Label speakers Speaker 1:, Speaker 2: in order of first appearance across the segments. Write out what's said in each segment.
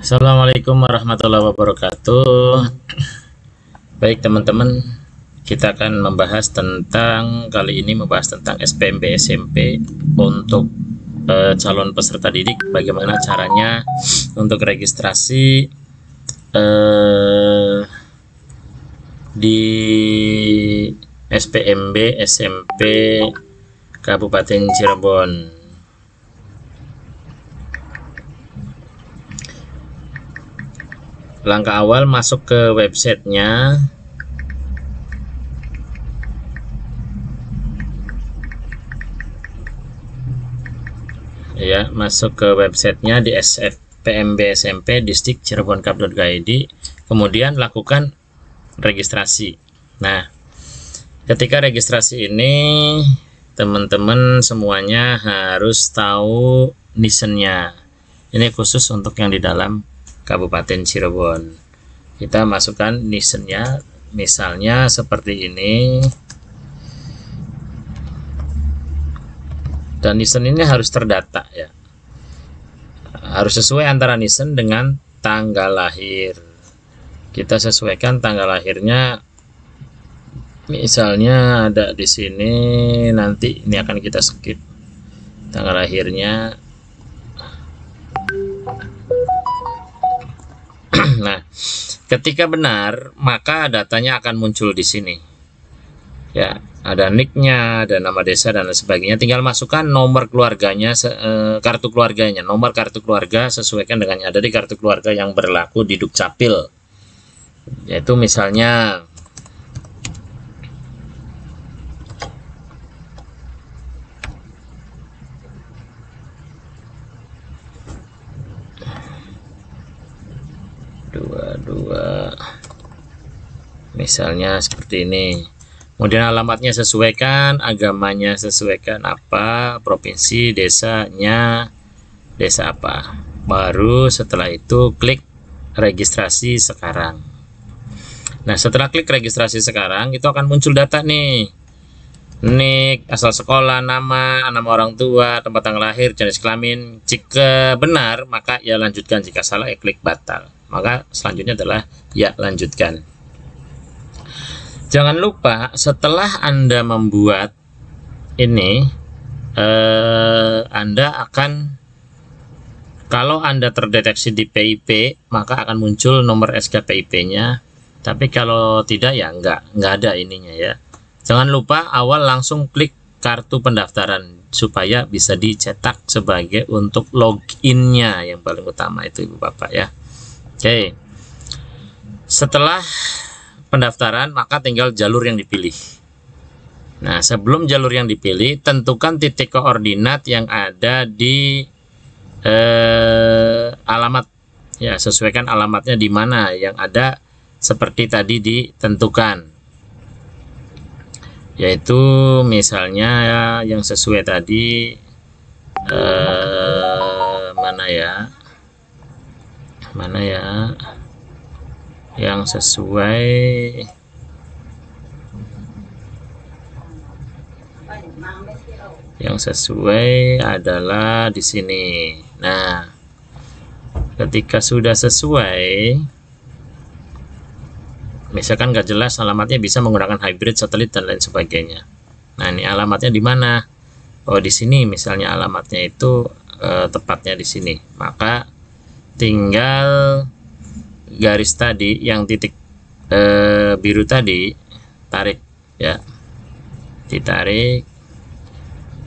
Speaker 1: Assalamualaikum warahmatullahi wabarakatuh. Baik teman-teman, kita akan membahas tentang SPMB SMP untuk calon peserta didik. Bagaimana caranya untuk registrasi di SPMB SMP Kabupaten Cirebon. Langkah awal, masuk ke websitenya. Ya, masuk ke websitenya di SPMB SMP Distrik Cirebon Kap.id. Kemudian lakukan registrasi. Nah, ketika registrasi ini teman-teman semuanya harus tahu NISN-nya. Ini khusus untuk yang di dalam Kabupaten Cirebon. Kita masukkan NISN-nya, misalnya seperti ini. Dan NISN ini harus terdata ya. Harus sesuai antara NISN dengan tanggal lahir. Kita sesuaikan tanggal lahirnya. Misalnya ada di sini, nanti ini akan kita skip tanggal lahirnya. Nah, ketika benar, maka datanya akan muncul di sini. Ya, ada nicknya, ada nama desa dan lain sebagainya. Tinggal masukkan nomor keluarganya, kartu keluarganya. Nomor kartu keluarga sesuaikan dengan yang ada di kartu keluarga yang berlaku di Dukcapil. Yaitu misalnya dua, misalnya seperti ini. Kemudian alamatnya sesuaikan, agamanya sesuaikan apa, provinsi, desanya, desa apa. Baru setelah itu klik registrasi sekarang. Nah, setelah klik registrasi sekarang, itu akan muncul data nih. Nik, asal sekolah, nama orang tua, tempat tanggal lahir, jenis kelamin. Jika benar, maka ya lanjutkan. Jika salah, ya klik batal. Maka selanjutnya adalah ya lanjutkan. Jangan lupa setelah Anda membuat ini, Anda akan, kalau Anda terdeteksi di PIP, maka akan muncul nomor SK PIP-nya. Tapi kalau tidak ya nggak ada ininya ya. Jangan lupa awal langsung klik kartu pendaftaran supaya bisa dicetak sebagai untuk login-nya yang paling utama itu Ibu Bapak ya. Oke, setelah pendaftaran maka tinggal jalur yang dipilih. Nah, sebelum jalur yang dipilih, tentukan titik koordinat yang ada di alamat ya, sesuaikan alamatnya di mana yang ada seperti tadi ditentukan, yaitu misalnya yang sesuai tadi mana ya yang sesuai adalah di sini. Nah, ketika sudah sesuai, misalkan nggak jelas alamatnya, bisa menggunakan hybrid, satelit dan lain sebagainya. Nah, ini alamatnya di mana? Oh, di sini misalnya alamatnya itu tepatnya di sini. Maka tinggal garis tadi yang titik biru tadi tarik ya, ditarik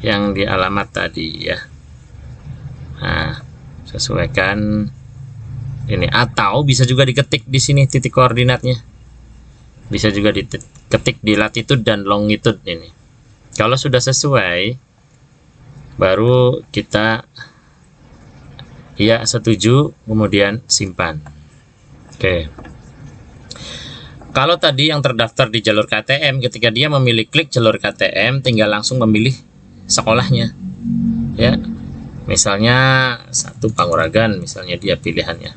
Speaker 1: yang di alamat tadi ya. Nah, sesuaikan ini, atau bisa juga diketik di sini titik koordinatnya. Bisa juga diketik di latitude dan longitude ini. Kalau sudah sesuai, baru kita ya setuju, kemudian simpan. Oke. Kalau tadi yang terdaftar di jalur KTM, ketika dia memilih klik jalur KTM, tinggal langsung memilih sekolahnya. Ya. Misalnya satu Panguragan, misalnya dia pilihannya.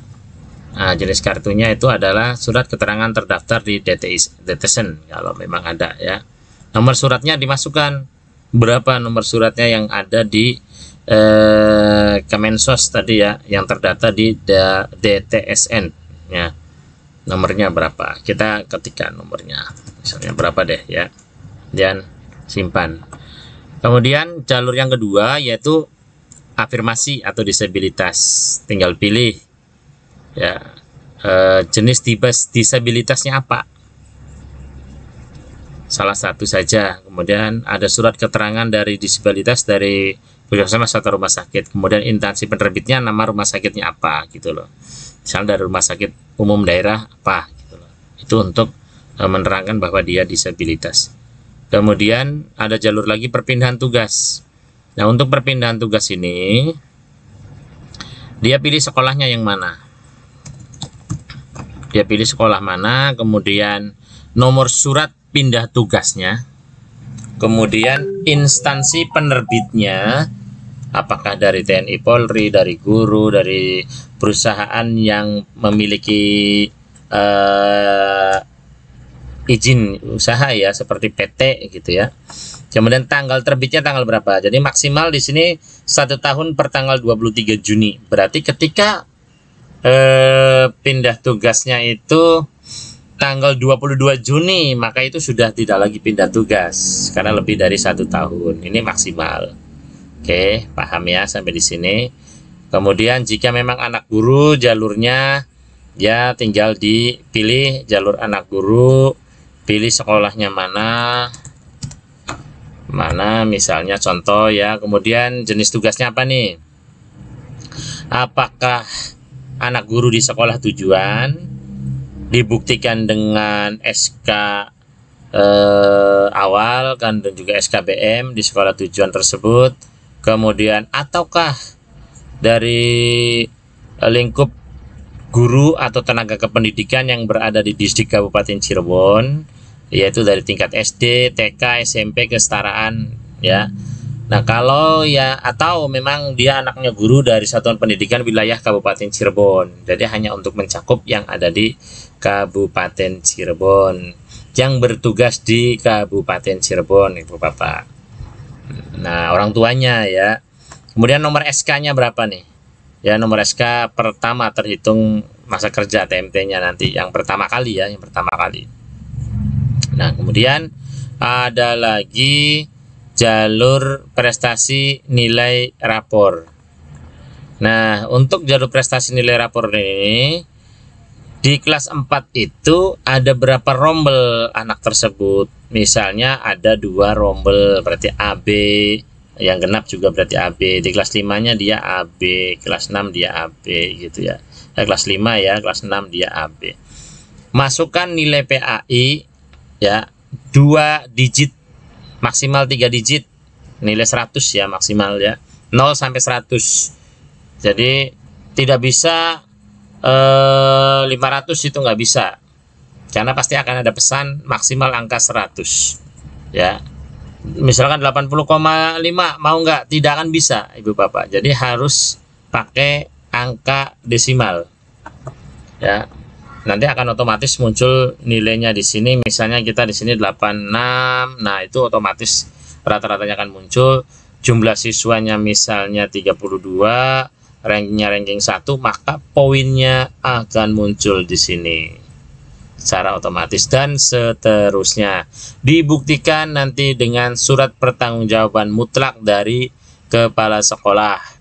Speaker 1: Nah, jenis kartunya itu adalah surat keterangan terdaftar di DTSN kalau memang ada ya. Nomor suratnya dimasukkan, berapa nomor suratnya yang ada di Kemensos tadi ya, yang terdata di DTSN ya. Nomornya berapa? Kita ketikkan nomornya, misalnya berapa deh ya, dan simpan. Kemudian jalur yang kedua yaitu afirmasi atau disabilitas. Tinggal pilih ya, jenis disabilitasnya apa, salah satu saja. Kemudian ada surat keterangan dari disabilitas dari puskesmas atau rumah sakit. Kemudian instansi penerbitnya, nama rumah sakitnya apa gitu loh. Misalnya dari rumah sakit umum daerah apa gitu loh. Itu untuk menerangkan bahwa dia disabilitas. Kemudian ada jalur lagi perpindahan tugas. Nah, untuk perpindahan tugas ini dia pilih sekolahnya yang mana. Dia pilih sekolah mana, kemudian nomor surat pindah tugasnya, kemudian instansi penerbitnya, apakah dari TNI Polri, dari guru, dari perusahaan yang memiliki izin usaha ya, seperti PT gitu ya. Kemudian tanggal terbitnya tanggal berapa. Jadi maksimal di sini 1 tahun per tanggal 23 Juni. Berarti ketika pindah tugasnya itu tanggal 22 Juni, maka itu sudah tidak lagi pindah tugas karena lebih dari 1 tahun. Ini maksimal. Oke, paham ya sampai di sini. Kemudian jika memang anak guru, jalurnya ya tinggal dipilih jalur anak guru, pilih sekolahnya mana misalnya contoh ya. Kemudian jenis tugasnya apa nih, apakah anak guru di sekolah tujuan, dibuktikan dengan SK awal kan, dan juga SKBM di sekolah tujuan tersebut. Kemudian ataukah dari lingkup guru atau tenaga kependidikan yang berada di distrik Kabupaten Cirebon, yaitu dari tingkat SD, TK, SMP, kesetaraan ya. Nah, kalau ya atau memang dia anaknya guru dari satuan pendidikan wilayah Kabupaten Cirebon, jadi hanya untuk mencakup yang ada di Kabupaten Cirebon, yang bertugas di Kabupaten Cirebon, Ibu Bapak. Nah, orang tuanya ya. Kemudian nomor SK-nya berapa nih? Ya, nomor SK pertama terhitung masa kerja TMT-nya nanti yang pertama kali ya, yang pertama kali. Nah, kemudian ada lagi jalur prestasi nilai rapor. Nah, untuk jalur prestasi nilai rapor ini di kelas 4 itu ada berapa rombel anak tersebut. Misalnya ada 2 rombel, berarti AB, yang genap juga berarti AB. Di kelas 5-nya dia AB, kelas 6 dia AB gitu ya. Kelas 5 ya, kelas 6 dia AB. Masukkan nilai PAI ya 2 digit, maksimal 3 digit, nilai 100 ya maksimal ya, 0 sampai 100. Jadi tidak bisa 500 itu nggak bisa, karena pasti akan ada pesan maksimal angka 100 ya. Misalkan 80,5 mau nggak, tidak akan bisa Ibu Bapak, jadi harus pakai angka desimal ya. Nanti akan otomatis muncul nilainya di sini. Misalnya kita di sini 86. Nah, itu otomatis rata-ratanya akan muncul. Jumlah siswanya misalnya 32, rankingnya ranking 1, maka poinnya akan muncul di sini secara otomatis dan seterusnya. Dibuktikan nanti dengan surat pertanggungjawaban mutlak dari kepala sekolah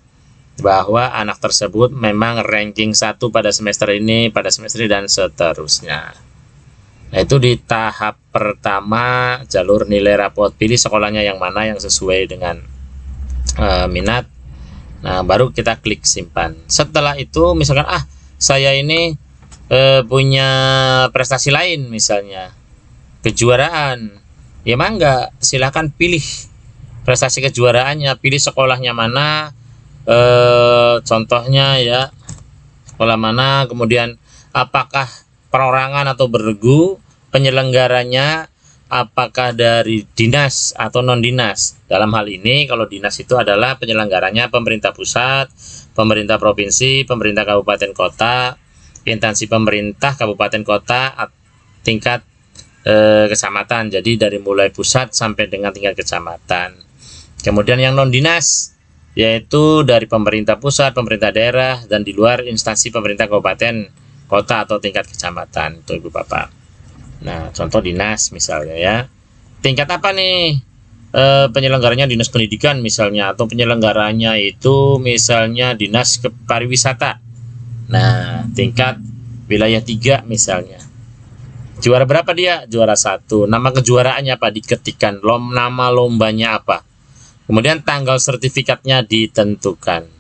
Speaker 1: bahwa anak tersebut memang ranking 1 pada semester ini, pada semester ini, dan seterusnya. Nah, itu di tahap pertama jalur nilai rapot. Pilih sekolahnya yang mana yang sesuai dengan minat. Nah, baru kita klik simpan. Setelah itu misalkan saya ini punya prestasi lain, misalnya kejuaraan, ya mangga silahkan pilih prestasi kejuaraannya, pilih sekolahnya mana. Contohnya ya, sekolah mana, kemudian apakah perorangan atau bergu, penyelenggaranya apakah dari dinas atau non dinas. Dalam hal ini kalau dinas itu adalah penyelenggaranya pemerintah pusat, pemerintah provinsi, pemerintah kabupaten kota, instansi pemerintah kabupaten kota tingkat kecamatan, jadi dari mulai pusat sampai dengan tingkat kecamatan. Kemudian yang non dinas yaitu dari pemerintah pusat, pemerintah daerah, dan di luar instansi pemerintah kabupaten, kota, atau tingkat kecamatan. Itu Ibu Bapak. Nah, contoh dinas misalnya ya. Tingkat apa nih? Penyelenggaranya dinas pendidikan misalnya, atau penyelenggaranya itu misalnya dinas pariwisata. Nah, tingkat wilayah 3 misalnya. Juara berapa dia? Juara 1. Nama kejuaraannya apa? Diketikkan. Nama lombanya apa? Kemudian tanggal sertifikatnya ditentukan.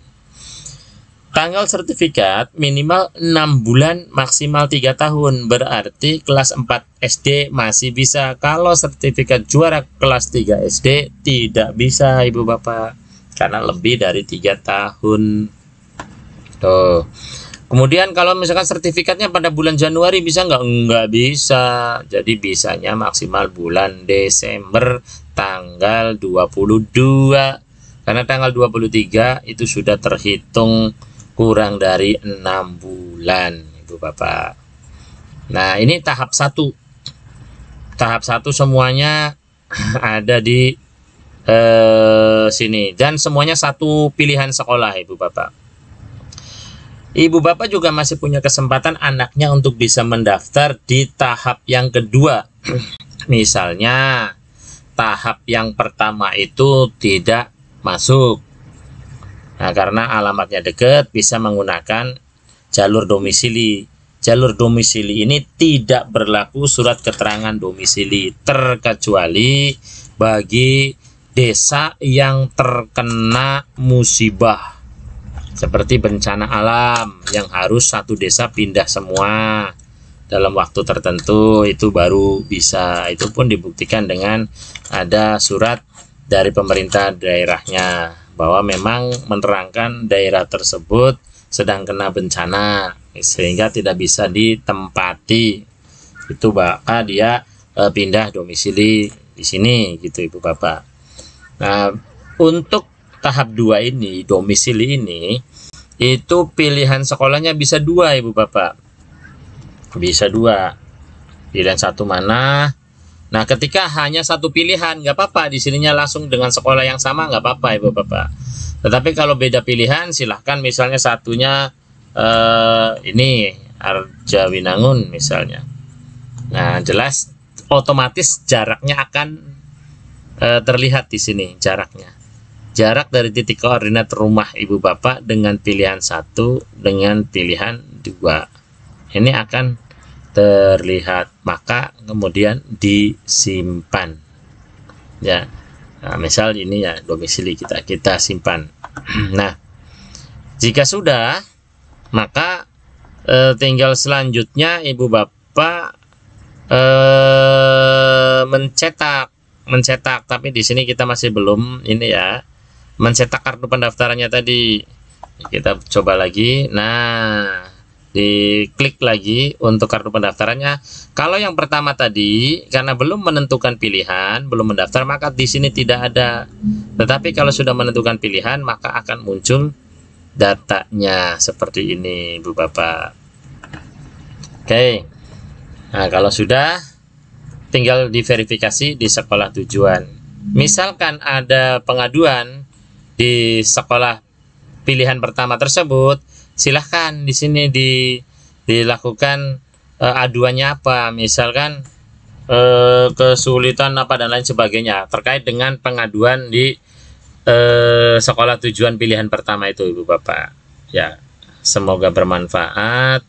Speaker 1: Tanggal sertifikat minimal 6 bulan, maksimal 3 tahun. Berarti kelas 4 SD masih bisa. Kalau sertifikat juara kelas 3 SD tidak bisa Ibu Bapak, karena lebih dari 3 tahun. Tuh. Kemudian kalau misalkan sertifikatnya pada bulan Januari bisa nggak? Nggak bisa. Jadi bisanya maksimal bulan Desember tanggal 22. Karena tanggal 23 itu sudah terhitung kurang dari 6 bulan Ibu Bapak. Nah, ini tahap 1. Tahap 1 semuanya ada di sini, dan semuanya satu pilihan sekolah Ibu Bapak. Ibu Bapak juga masih punya kesempatan anaknya untuk bisa mendaftar di tahap yang kedua. Misalnya tahap yang pertama itu tidak masuk. Nah, karena alamatnya dekat, bisa menggunakan jalur domisili. Jalur domisili ini tidak berlaku surat keterangan domisili, terkecuali bagi desa yang terkena musibah seperti bencana alam, yang harus satu desa pindah semua dalam waktu tertentu, itu baru bisa. Itu pun dibuktikan dengan ada surat dari pemerintah daerahnya bahwa memang menerangkan daerah tersebut sedang kena bencana sehingga tidak bisa ditempati. Itu bakal dia pindah domisili di sini gitu Ibu Bapak. Nah, untuk tahap 2 ini, domisili ini, itu pilihan sekolahnya bisa 2 Ibu Bapak. Bisa 2. Pilihan satu mana? Nah, ketika hanya satu pilihan, nggak apa-apa. Di sininya langsung dengan sekolah yang sama, nggak apa-apa Ibu Bapak. Tetapi kalau beda pilihan, silahkan misalnya satunya ini Arjawinangun misalnya. Nah, jelas otomatis jaraknya akan terlihat di sini jaraknya. Jarak dari titik koordinat rumah Ibu Bapak dengan pilihan 1 dengan pilihan 2. Ini akan terlihat, maka kemudian disimpan. Ya. Nah, misal ini ya domisili kita simpan. Nah, jika sudah, maka tinggal selanjutnya Ibu Bapak mencetak, tapi di sini kita masih belum ini ya, mencetak kartu pendaftarannya tadi. Kita coba lagi. Nah, diklik lagi untuk kartu pendaftarannya. Kalau yang pertama tadi karena belum menentukan pilihan, belum mendaftar, maka di sini tidak ada. Tetapi kalau sudah menentukan pilihan, maka akan muncul datanya seperti ini Ibu Bapak. Oke. Nah, kalau sudah, tinggal diverifikasi di sekolah tujuan. Misalkan ada pengaduan di sekolah pilihan pertama tersebut, silahkan di sini dilakukan aduannya apa, misalkan kesulitan apa dan lain sebagainya terkait dengan pengaduan di sekolah tujuan pilihan pertama itu Ibu Bapak. Ya, semoga bermanfaat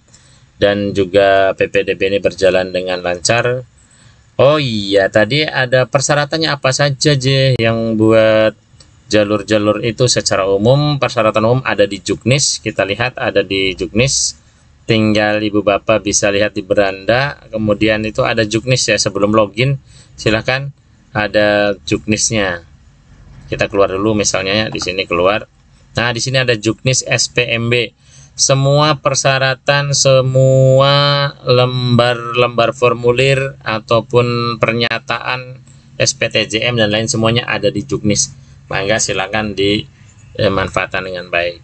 Speaker 1: dan juga PPDB ini berjalan dengan lancar. Oh iya, tadi ada persyaratannya apa saja yang buat jalur-jalur itu secara umum. Persyaratan umum ada di Juknis, kita lihat ada di Juknis, tinggal Ibu Bapak bisa lihat di beranda. Kemudian itu ada Juknis ya, sebelum login silahkan ada Juknisnya. Kita keluar dulu misalnya ya, di sini keluar. Nah, di sini ada Juknis SPMB. Semua persyaratan, semua lembar-lembar formulir ataupun pernyataan SPTJM dan lain semuanya ada di Juknis. Maka silakan dimanfaatkan dengan baik.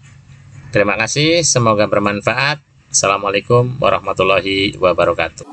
Speaker 1: Terima kasih, semoga bermanfaat. Assalamualaikum warahmatullahi wabarakatuh.